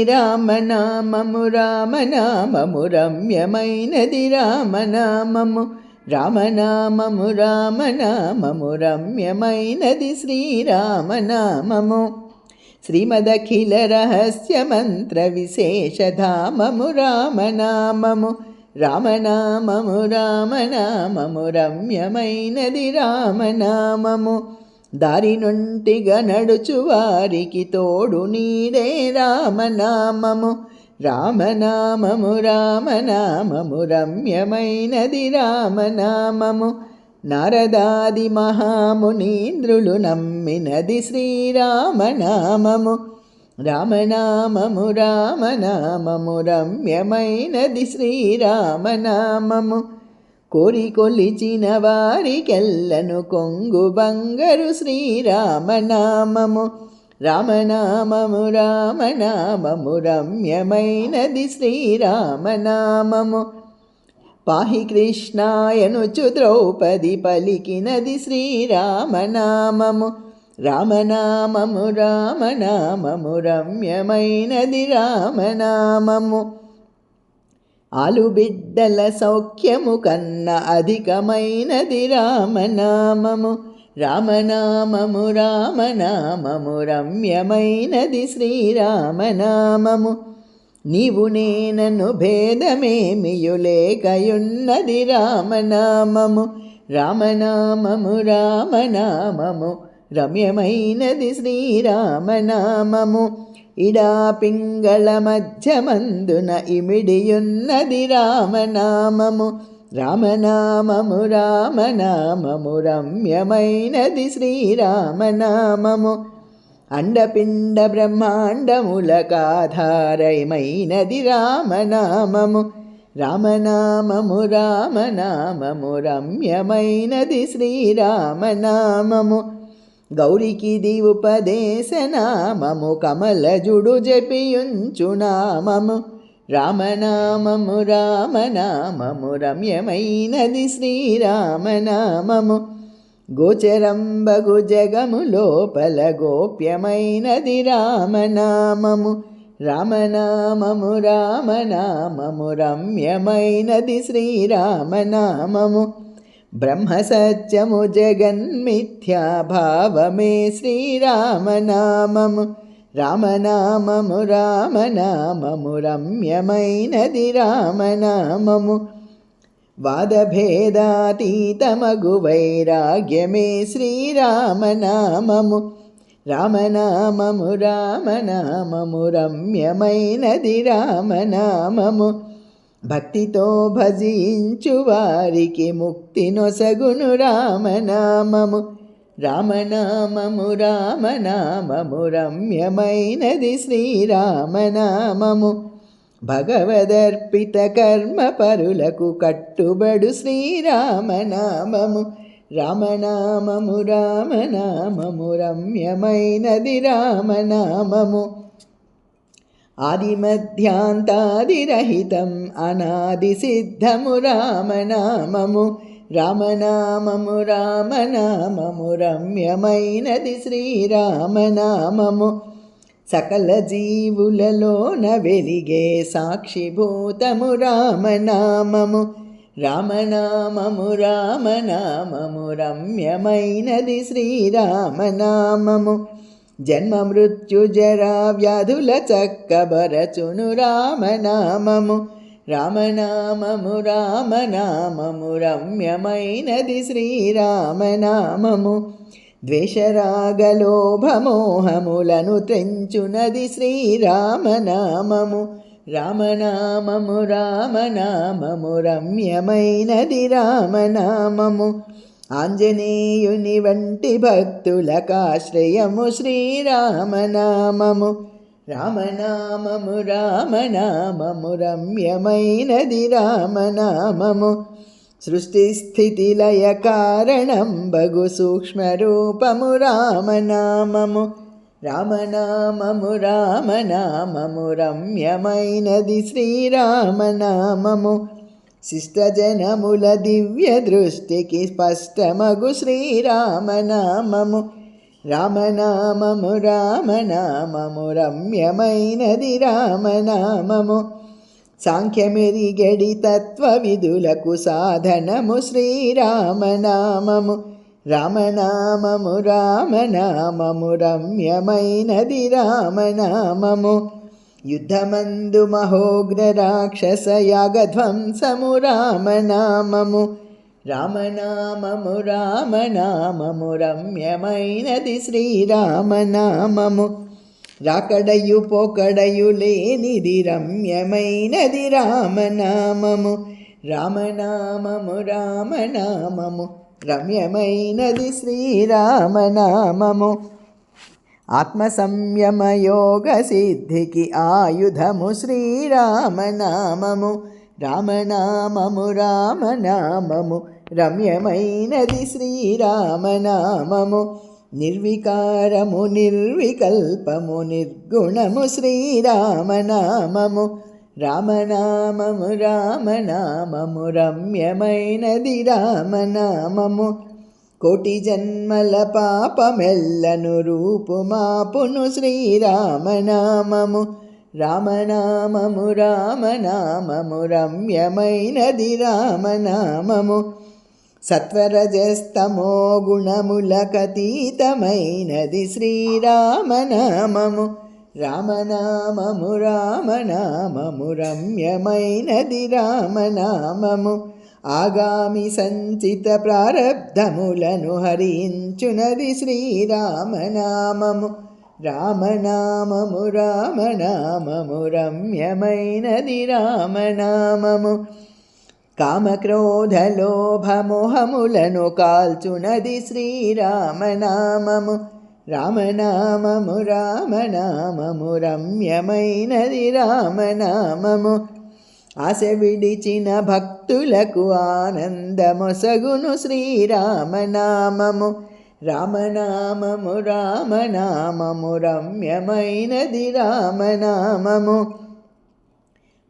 శ్రీరామనామము రామనామము రమ్యమైనది రామనామము రామనామము రామనామము రమ్యమైనది శ్రీరామనామము శ్రీమదఖిల రహస్య మంత్ర విశేషధామము రామనామము రామనామము రామనామము రమ్యమైనది రామనామము దారి నుంటిగా నడుచు వారికి తోడు నీడే రామనామము రామనామము రామనామము రమ్యమైనది రామనామము నారదాది మహామునీంద్రులు నమ్మినది శ్రీరామనామము రామనామము రామనామము రమ్యమైనది శ్రీరామనామము కోరి కొలిచిన వారికెల్లను కొంగు బంగరు శ్రీరామనామము రామనామము రామనామము రమ్యమైనది శ్రీరామనామము పాహి కృష్ణాయనుచు ద్రౌపది పలికినది శ్రీరామనామము రామనామము రామనామము రమ్యమైనది రామనామము ఆలుబిడ్డల సౌఖ్యము కన్న అధికమైనది రామనామము రామనామము రామనామము రమ్యమైనది శ్రీరామనామము నీవు నేనను భేదమేమియులేకయున్నది రామనామము రామనామము రామనామము రమ్యమైనది శ్రీరామనామము ఇడా పింగళ మధ్యమందున ఇమిడియున్నది రామనామము రామనామము రామనామము రమ్యమైనది శ్రీరామనామము అండపిండ బ్రహ్మాండములకాధారమైనది రామనామము రామనామము రామనామము రమ్యమైనది శ్రీరామనామము గౌరికి ఉపదేశనామము కమలజుడు జపియుంచునామము రామనామము రామనామము రమ్యమైనది శ్రీరామనామము గోచరంబగు జగము లోపల గోప్యమైనది రామనామము రామనామము రామనామము రమ్యమైనది శ్రీరామనామము బ్రహ్మ సత్యము జగన్మిథ్యాభావమే శ్రీరామనామము రామనామము రామనామము రమ్యమైనది రామనామము వాదభేదాతీతమగు వైరాగ్యమే శ్రీరామనామము రామనామము రామనామము రమ్యమైనది రామనామము భక్తితో భజించు వారికి ముక్తి నొసగును రామనామము రామనామము రామనామము రమ్యమైనది శ్రీరామనామము భగవదర్పిత కర్మ పరులకు కట్టుబడు శ్రీరామనామము రామనామము రామనామము రమ్యమైనది రామనామము ఆదిమధ్యాంతాదిరహితం అనాది సిద్ధము రామనామము రామనామము రామనామము రమ్యమైనది శ్రీరామనామము సకల జీవులలోన వెలిగే సాక్షిభూతము రామనామము రామనామము రామనామము రమ్యమైనది శ్రీరామనామము జన్మ మృత్యు జరా వ్యాధుల చక్కబరచును రామనామము రామనామము రామనామము రమ్యమైనది శ్రీరామనామము ద్వేషరాగలోభమోహములను తెంచునది శ్రీరామనామము రామనామము రామనామము రమ్యమైనది రామనామము ఆంజనేయుని వంటి భక్తులకాశ్రయము శ్రీరామనామము రామనామము రామనామము రమ్యమైనది రామనామము సృష్టి స్థితి లయ కారణం బగు సూక్ష్మరూపము రామనామము రామనామము రామనామము రమ్యమైనది శ్రీరామనామము శిష్టజనముల దివ్య దృష్టికి స్పష్టమగు శ్రీరామనామము రామనామము రామనామము రమ్యమైనది రామనామము. సాంఖ్యమెరిగడి తత్వవిధులకు సాధనము శ్రీరామనామము. రామనామము రామనామము రమ్యమైనది రామనామము. యుద్ధమందు మహోగ్ర రాక్షస యాగధ్వంసము రామనామము. రామనామము రామనామము రమ్యమైనది శ్రీరామనామము. రాకడయు పోకడయు లేనిది రమ్యమైనది రామనామము. రామనామము రామనామము రమ్యమైనది శ్రీరామనామము. ఆత్మ సంయమ యోగ సిద్ధికి ఆయుధము శ్రీరామనామము. రామనామము రామనామము రమ్యమైనది శ్రీరామనామము. నిర్వికారము నిర్వికల్పము నిర్గుణము శ్రీరామనామము. రామనామము రామనామము రమ్యమైనది రామనామము. కోటి జన్మల పాపమెల్లను రూపుమాపును శ్రీరామనామము. రామనామము రామనామము రమ్యమైనది రామనామము. సత్వరజస్తమో గుణములకతీతమైనది శ్రీరామనామము. రామనామము రామనామము రమ్యమైనది రామనామము. ఆగామి సంచిత ప్రారబ్ధములను హరించునది శ్రీరామనామము. రామనామము రామనామము రమ్యమైనది రామనామము. కామక్రోధలోభమోహములను కాల్చునది శ్రీరామనామము. రామనామము రామనామము రమ్యమైనది రామనామము. ఆశ విడిచిన భక్తులకు ఆనందమొసగును శ్రీరామనామము. రామనామము రామనామము రమ్యమైనది రామనామము.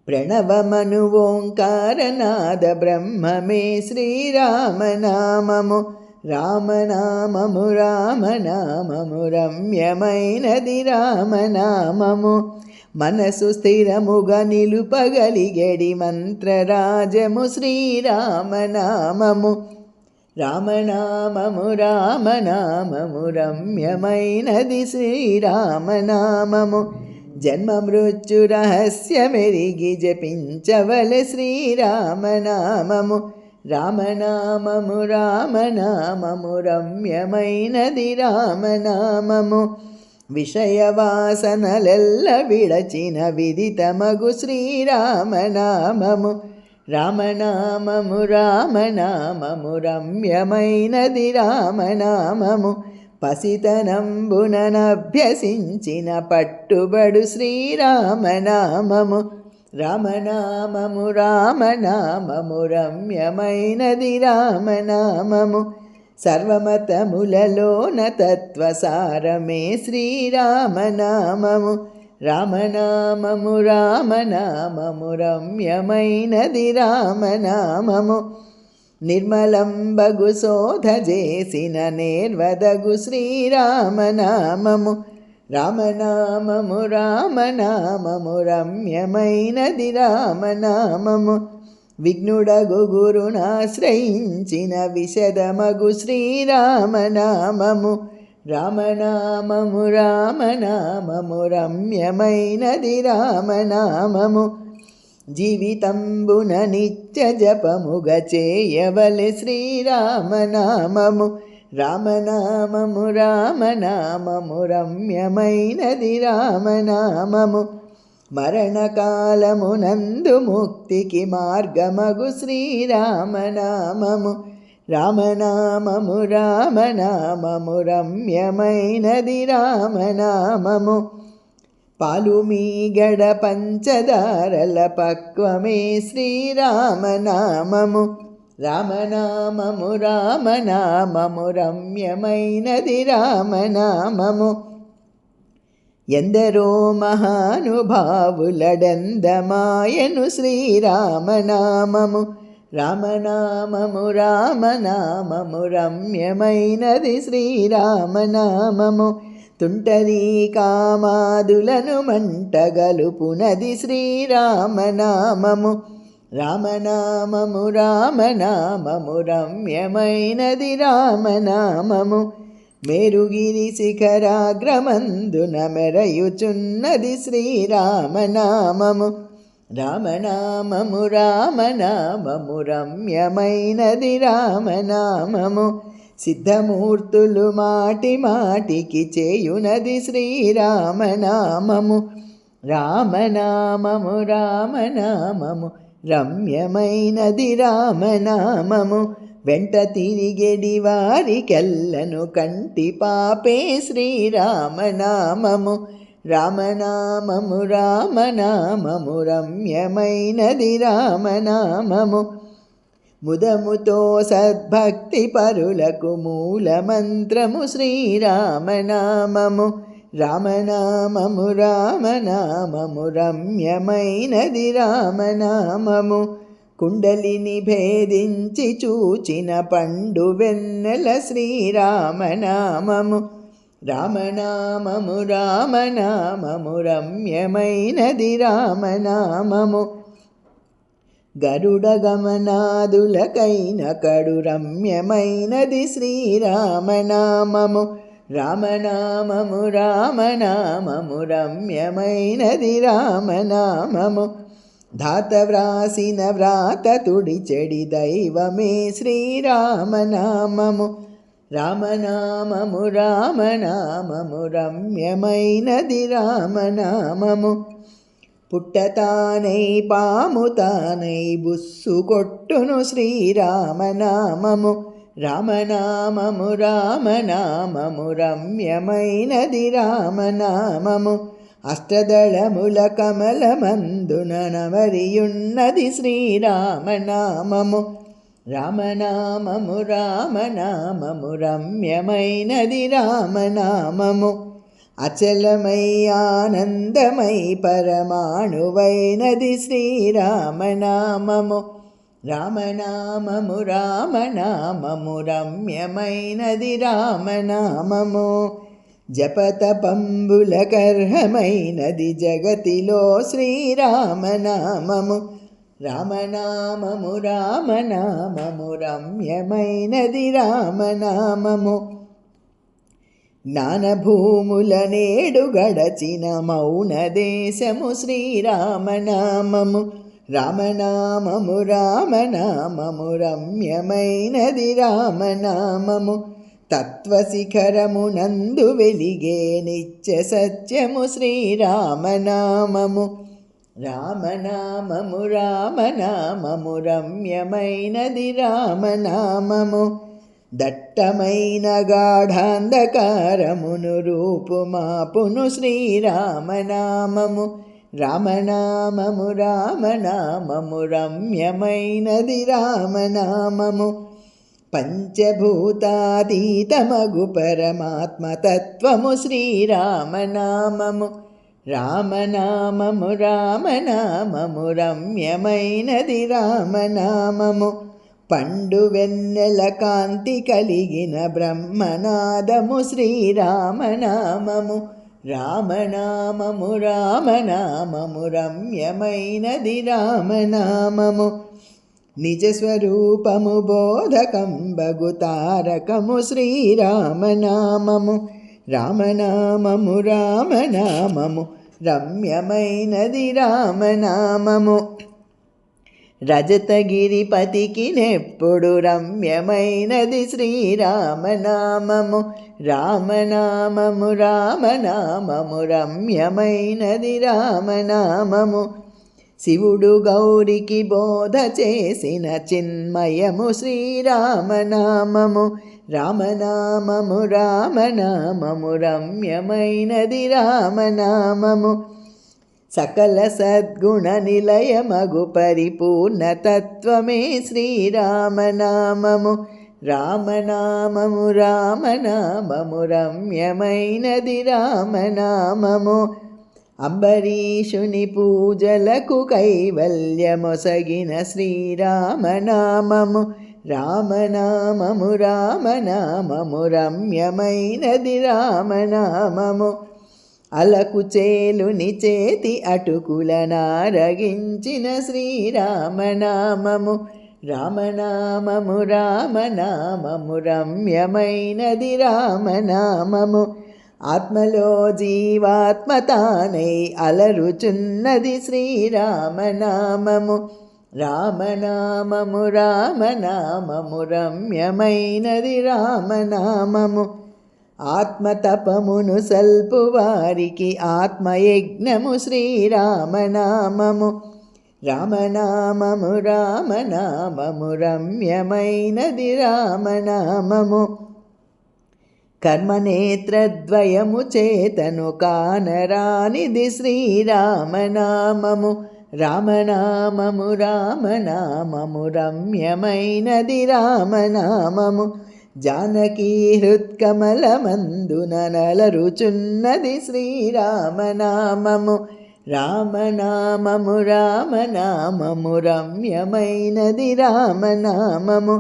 ప్రణవమను ఓంకారనాద బ్రహ్మమే శ్రీరామనామము. రామనామము రామనామము రమ్యమైనది రామనామము. మనసు స్థిరముగా నిలుపగలిగడి మంత్రరాజము శ్రీరామనామము. రామనామము రామనామము రమ్యమైనది శ్రీరామనామము. జన్మ మృత్యు రహస్యమెరిగి జపించవలె శ్రీరామనామము. రామనామము రామనామము రమ్యమైనది రామనామము. విషయవాసనలెల్ల విడచిన విదితమగు శ్రీరామనామము. రామనామము రామనామము రమ్యమైనది రామనామము. పసితనంబుననభ్యసించిన పట్టుబడు శ్రీరామనామము. రామనామము రామనామము రమ్యమైనది రామనామము. సర్వమతములలోన తత్వసారమే శ్రీరామనామము. రామనామము రామనామము రమ్యమైనది రామనామము. నిర్మలంబగు శోధ చేసిన నేర్వదగు శ్రీరామనామము. రామనామము రామనామము రమ్యమైనది రామనామము. విఘ్నుడగు గురునాశ్రయించిన విశదమగు శ్రీరామనామము. రామనామము రామనామము రమ్యమైనది రామనామము. జీవితంబున నిత్య జపముగ చేయవలె శ్రీరామనామము. రామనామము రామనామము రమ్యమైనది రామనామము. మరణకాలమునందు ముక్తికి మార్గమగు శ్రీరామనామము. రామనామము రామనామము రమ్యమైనది రామనామము. పాలుమీగడ పంచదారల పక్వమే శ్రీరామనామము. రామనామము రామనామము రమ్యమైనది రామనామము. ఎందరో మహానుభావులడందమాయను శ్రీరామనామము. రామనామము రామనామము రమ్యమైనది శ్రీరామనామము తుంటరి కామాదులను మంటగలుపునది శ్రీరామనామము రామనామము రామనామము రమ్యమైనది రామనామము మేరుగిరి శిఖరాగ్రమందున మెరయుచున్నది శ్రీరామనామము రామనామము రామనామము రమ్యమైనది రామనామము సిద్ధమూర్తులు మాటి మాటికి చేయునది శ్రీరామనామము రామనామము రామనామము రమ్యమైనది రామనామము వెంట తిరిగెడి వారికెల్లను కంటి పాపే శ్రీరామనామము రామనామము రామనామము రమ్యమైనది రామనామము ముదముతో సద్భక్తి పరులకు మూలమంత్రము శ్రీరామనామము రామనామము రామనామము రమ్యమైనది రామనామము కుండలిని భేదించి చూచిన పండు వెన్నెల శ్రీరామనామము రామనామము రామనామము రమ్యమైనది రామనామము గరుడ గమనాదులకైన కడు రమ్యమైనది శ్రీరామనామము రామనామము రామనామము రమ్యమైనది రామనామము ధాత వ్రాసిన వ్రాత తుడిచెడి దైవమే శ్రీరామనామము రామనామము రామనామము రమ్యమైనది రామనామము పుట్టతానై పాముతానై బుస్సు కొట్టును శ్రీరామనామము రామనామము రామనామము రమ్యమైనది రామనామము అష్టదళముల కమలమందున నవరియున్నది శ్రీరామనామము రామనామము రామనామము రమ్యమైనది రామనామము అచలమై ఆనందమై పరమాణువైనది శ్రీరామనామము రామనామము రామనామము రమ్యమైనది రామనామము జపతపంబులకర్హమైనది జగతిలో శ్రీరామనామము రామనామము రామనామము రమ్యమైనది రామనామము జ్ఞానభూముల నేడు గడచిన మౌన దేశము శ్రీరామనామము రామనామము రామనామము రమ్యమైనది రామనామము తత్వశిఖరమునందు వెలిగే నిత్య సత్యము శ్రీరామనామము రామనామము రామనామము రమ్యమైనది రామనామము దట్టమైన గాఢాంధకారమును రూపుమాపును శ్రీరామనామము రామనామము రామనామము రమ్యమైనది రామనామము పంచభూతాతీతమగు పరమాత్మతత్వము శ్రీరామనామము రామనామము రామనామము రమ్యమైనది రామనామము పండు వెన్నెల కాంతి కలిగిన బ్రహ్మనాదము శ్రీరామనామము రామనామము రామనామము రమ్యమైనది రామనామము నిజస్వరూపము బోధకంబగు తారకము శ్రీరామనామము రామనామము రామనామము రమ్యమైనది రామనామము రజతగిరిపతికి నెప్పుడు రమ్యమైనది శ్రీరామనామము రామనామము రామనామము రమ్యమైనది రామనామము శివుడు గౌరికి బోధ చేసిన చిన్మయము శ్రీరామనామము రామనామము రామనామము రమ్యమైనది రామనామము సకల సద్గుణ నిలయమగు పరిపూర్ణతత్వమే శ్రీరామనామము రామనామము రామనామము రమ్యమైనది రామనామము అంబరీషుని పూజలకు కైవల్యమొసగిన శ్రీరామనామము రామనామము రామనామము రమ్యమైనది రామనామము అలకు చేలుని చేతి అటుకుల నారగించిన శ్రీరామనామము రామనామము రామనామము రమ్యమైనది రామనామము ఆత్మలో జీవాత్మ తానై అలరుచున్నది శ్రీరామనామము రామనామము రామనామము రమ్యమైనది రామనామము ఆత్మతపమును సల్పు వారికి ఆత్మయజ్ఞము శ్రీరామనామము రామనామము రామనామము రమ్యమైనది రామనామము కర్మనేత్రద్వయము చేతను కానరానిది శ్రీరామనామము రామనామము రామనామము రమ్యమైనది రామనామము జానకీ హృత్కమలమందున నలరుచున్నది శ్రీరామనామము రామనామము రామనామము రమ్యమైనది రామనామము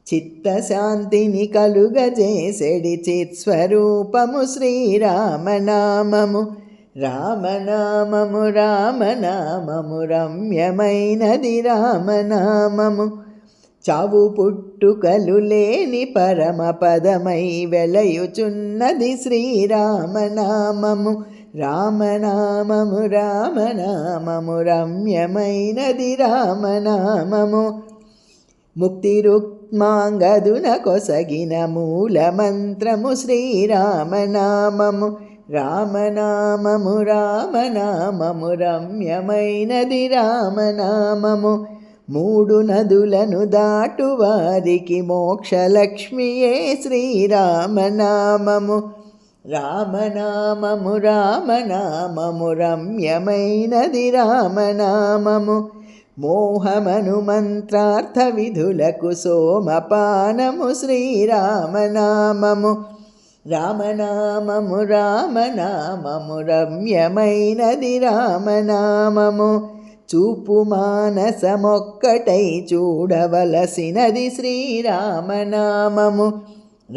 చిత్తశాంతిని కలుగజేసెడి చిత్స్వరూపము శ్రీరామనామము రామనామము రామనామము రమ్యమైనది రామనామము చావు పుట్టుకలు లేని పరమ పదమై వెలయుచున్నది శ్రీరామనామము రామనామము రామనామము రమ్యమైనది రామనామము ముక్తి రుక్మాంగదున కొసగిన మూలమంత్రము శ్రీరామనామము రామనామము రామనామము రమ్యమైనది రామనామము మూడు నదులను దాటు వారికి మోక్షలక్ష్మియే శ్రీరామనామము రామనామము రామనామము రమ్యమైనది రామనామము మోహమను మంత్రార్థ విధులకు సోమపానము శ్రీరామనామము రామనామము రామనామము రమ్యమైనది రామనామము చూపు మానసమొక్కటై చూడవలసినది శ్రీరామనామము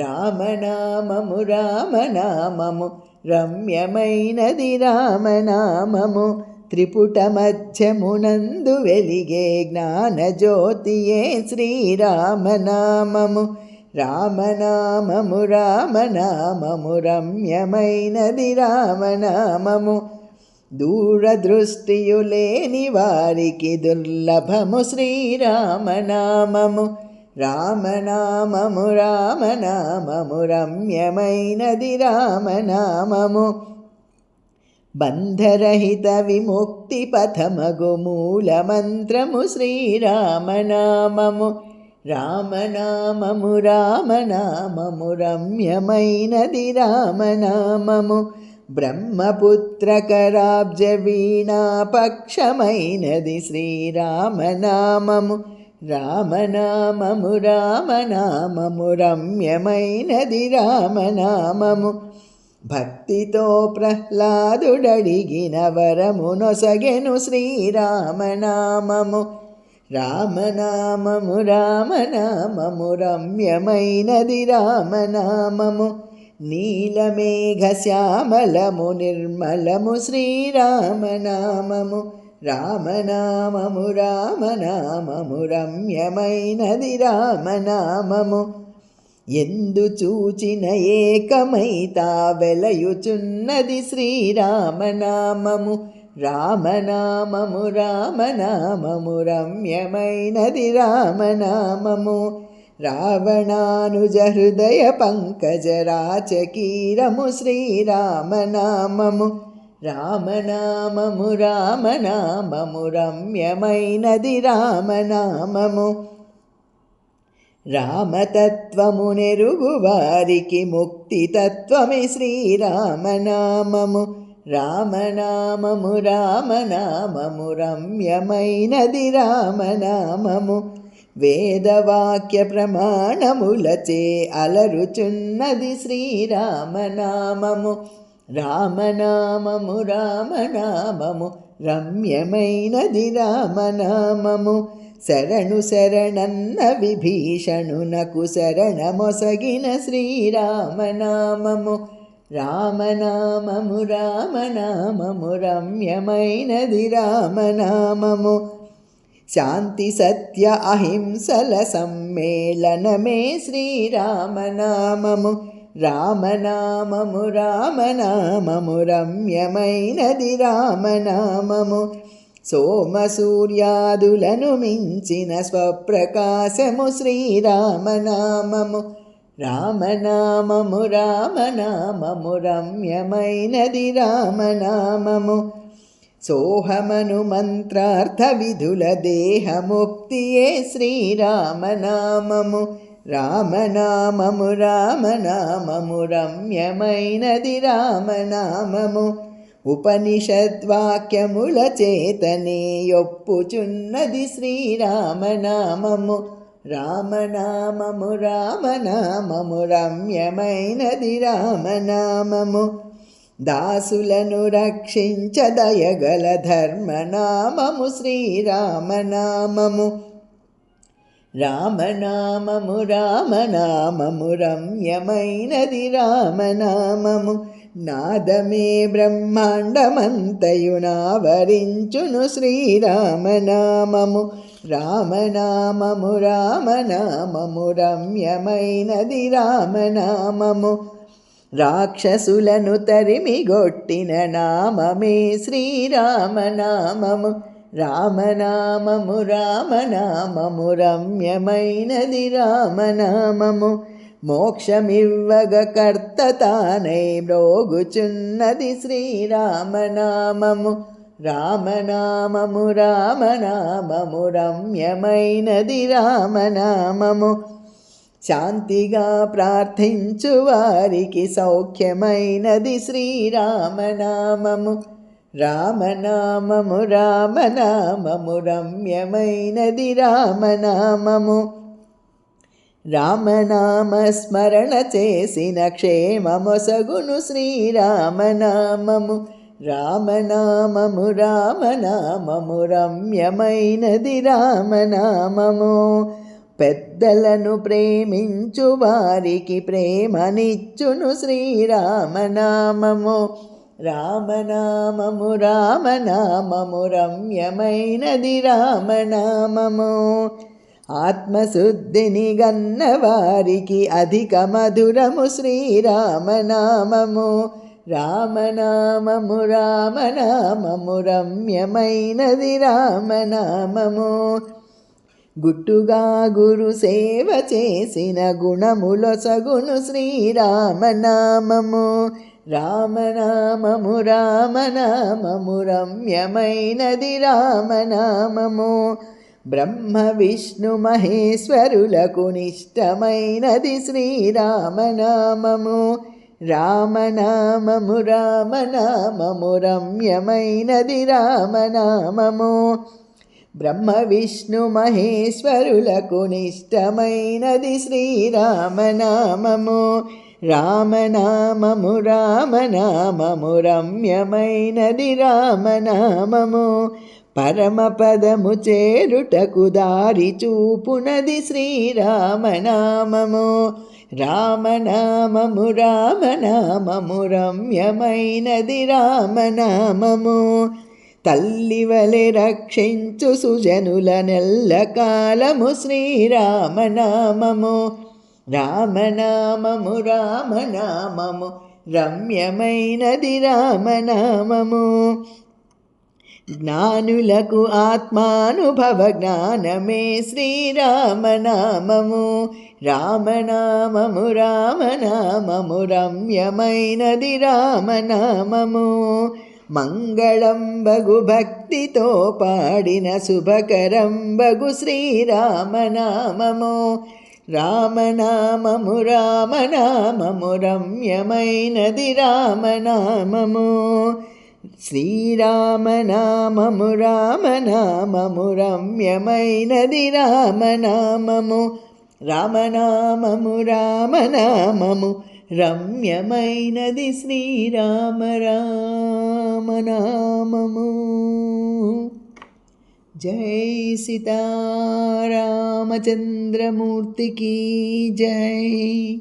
రామనామము రామనామము రమ్యమైనది రామనామము త్రిపుట మధ్యమునందు వెలిగే జ్ఞానజ్యోతియే శ్రీరామనామము రామనామము రామనామము రమ్యమైనది రామనామము దూరదృష్టియు లేని వారికి దుర్లభము శ్రీరామనామము రామనామము రామనామము రమ్యమైనది రామనామము బంధరహిత విముక్తి పథమగు మూలమంత్రము శ్రీరామనామము రామనామము రామనామము రమ్యమైనది రామనామము బ్రహ్మపుత్రకరాబ్జ వీణాపక్షమైనది శ్రీరామనామము రామనామము రామనామము రమ్యమైనది రామనామము భక్తితో ప్రహ్లాదుడడిగిన వరమునొసగెను శ్రీరామనామము రామనామము రామనామము రమ్యమైనది రామనామము నీలమేఘ శ్యామలము నిర్మలము శ్రీరామనామము రామనామము రామనామము రమ్యమైనది రామనామము ఎందు చూచిన ఏకమైతా వెలయుచున్నది శ్రీరామనామము రామనామము రామనామము రమ్యమైనది రామనామము రావణానుజ హృదయ పంకజ రాచకీరము శ్రీరామనామము రామనామము రామనామము రమ్యమైనది రామనామము రామతత్వము నెరుగు వారికి ముక్తి తత్వమే శ్రీరామనామము రామనామము రామనామము రమ్యమైనది రామనామము వేదవాక్య ప్రమాణములచే అలరుచున్నది శ్రీరామనామము రామనామము రామనామము రమ్యమైనది రామనామము. శరణు శరణన్న విభీషణునకు శరణమొసగిన శ్రీరామనామము. రామనామము రామనామము రమ్యమైనది రామనామము. శాంతి సత్య అహింసల సమ్మేళనమే శ్రీరామనామము. రామనామము రామనామము రమ్యమైనది రామనామము. సోమ సూర్యాదులను మించిన స్వప్రకాశము శ్రీరామనామము. రామనామము రామనామము రమ్యమైనది రామనామము. సోహమను మంత్రార్థ విధుల దేహముక్తియే శ్రీరామనామము. రామనామము రామనామము రమ్యమైనది రామనామము. ఉపనిషద్వాక్యముల చేతనే యొప్పుచున్నది శ్రీరామనామము. రామనామము రామనామము రమ్యమైనది రామనామము. దాసులను రక్షించదయగల ధర్మనామము శ్రీరామనామము. రామనామము రామనామము రమ్యమైనది రామనామము. నాదమే బ్రహ్మాండమంతయునావరించును శ్రీరామనామము. రామనామము రామనామము రమ్యమైనది రామనామము. రాక్షసులను తరిమిగొట్టిన నామమే శ్రీరామనామము. రామనామము రామనామము రమ్యమైనది రామనామము. మోక్షమివ్వగ కర్త తానై మ్రోగుచున్నది శ్రీరామనామము. రామనామము రామనామము రమ్యమైనది రామనామము. శాంతిగా ప్రార్థించు వారికి సౌఖ్యమైనది శ్రీరామనామము. రామనామము రామనామము రమ్యమైనది రామనామము. రామనామ స్మరణ చేసిన క్షేమమొసగును శ్రీరామనామము. రామనామము రామనామము రమ్యమైనది రామనామము. పెద్దలను ప్రేమించు వారికి ప్రేమనిచ్చును శ్రీరామనామము. రామనామము రామనామము రమ్యమైనది రామనామము. ఆత్మశుద్ధిని గన్న వారికి అధిక మధురము శ్రీరామనామము. రామనామము రామనామము రమ్యమైనది రామనామము. గుట్టుగా గురు సేవ చేసిన గుణములొసగును శ్రీరామనామము. రామనామము రామనామము రమ్యమైనది రామనామము. బ్రహ్మ విష్ణు మహేశ్వరులకు నిష్టమైనది శ్రీరామనామము. రామనామము రామనామము రమ్యమైనది రామనామము. బ్రహ్మ విష్ణు మహేశ్వరులకు నిష్టమైనది శ్రీరామనామము. రామనామము రామనామము రమ్యమైనది రామనామము. పరమపదము చేరుటకు దారి చూపునది శ్రీరామనామము. రామనామము రామనామము రమ్యమైనది రామనామము. తల్లివలె రక్షించు సుజనుల నెల్లకాలము శ్రీరామనామము. రామనామము రామనామము రమ్యమైనది రామనామము. జ్ఞానులకు ఆత్మానుభవ జ్ఞానమే శ్రీరామనామము. రామనామము రామనామము రమ్యమైనది రామనామము. మంగళంబగు భక్తితో పాడిన శుభకరంబగు శ్రీరామనామము. రామనామము రామనామము రమ్యమైనది రామనామము. శ్రీరామనామము రామనామము రమ్యమైనది రామనామము. రామనామము రామనామము రమ్యమైనది శ్రీరామ రామనామము. జై సీతారామచంద్రమూర్తికి జై.